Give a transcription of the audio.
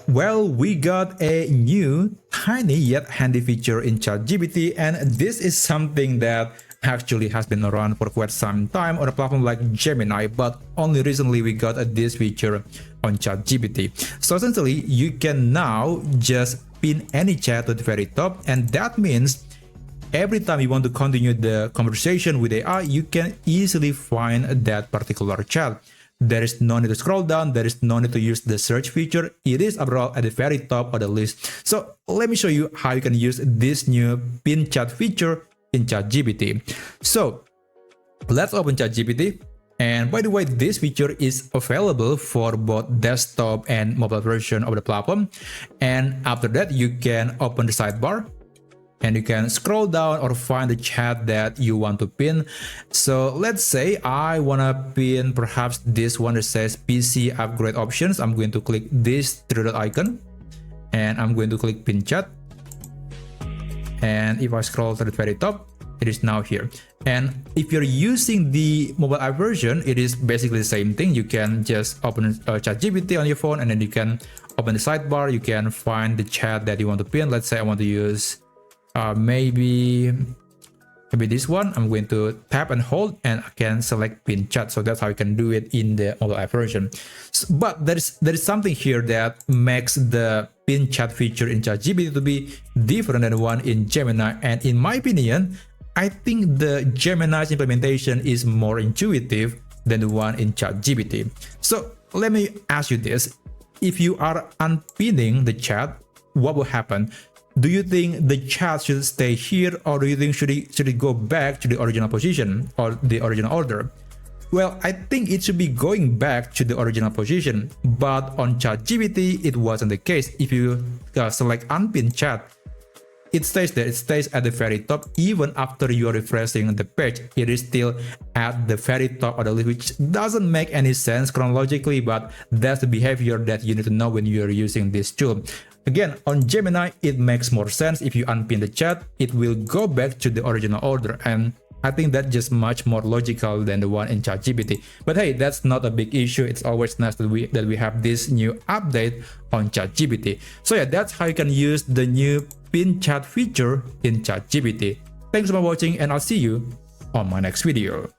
Well, we got a new, tiny yet handy feature in ChatGPT, and this is something that actually has been around for quite some time on a platform like Gemini, but only recently we got this feature on ChatGPT. So essentially, you can now just pin any chat to the very top, and that means every time you want to continue the conversation with AI, you can easily find that particular chat. There is no need to scroll down. There is no need to use the search feature. It is overall at the very top of the list. So let me show you how you can use this new pin chat feature in ChatGPT. So let's open ChatGPT. And by the way, this feature is available for both desktop and mobile version of the platform. And after that, you can open the sidebar. And you can scroll down or find the chat that you want to pin. So let's say I want to pin perhaps this one that says PC upgrade options. I'm going to click this three dot icon and I'm going to click pin chat. And if I scroll to the very top, it is now here. And if you're using the mobile app version, it is basically the same thing. You can just open ChatGPT on your phone and then you can open the sidebar. You can find the chat that you want to pin. Let's say I want to use maybe this one. I'm going to tap and hold and I can select pin chat. So that's how you can do it in the mobile app version. But there is something here that makes the pin chat feature in ChatGPT to be different than the one in Gemini. And in my opinion, I think the Gemini's implementation is more intuitive than the one in ChatGPT. So let me ask you this. If you are unpinning the chat, what will happen? Do you think the chat should stay here, or do you think should it go back to the original position or the original order? Well, I think it should be going back to the original position, but on ChatGPT, it wasn't the case. If you select unpin chat, it stays there. It stays at the very top even after you are refreshing the page. It is still at the very top of the list, which doesn't make any sense chronologically, but that's the behavior that you need to know when you are using this tool. Again, on Gemini, it makes more sense. If you unpin the chat, it will go back to the original order. And I think that's just much more logical than the one in ChatGPT. But hey, that's not a big issue. It's always nice that we have this new update on ChatGPT. So yeah, that's how you can use the new pin chat feature in ChatGPT. Thanks for watching and I'll see you on my next video.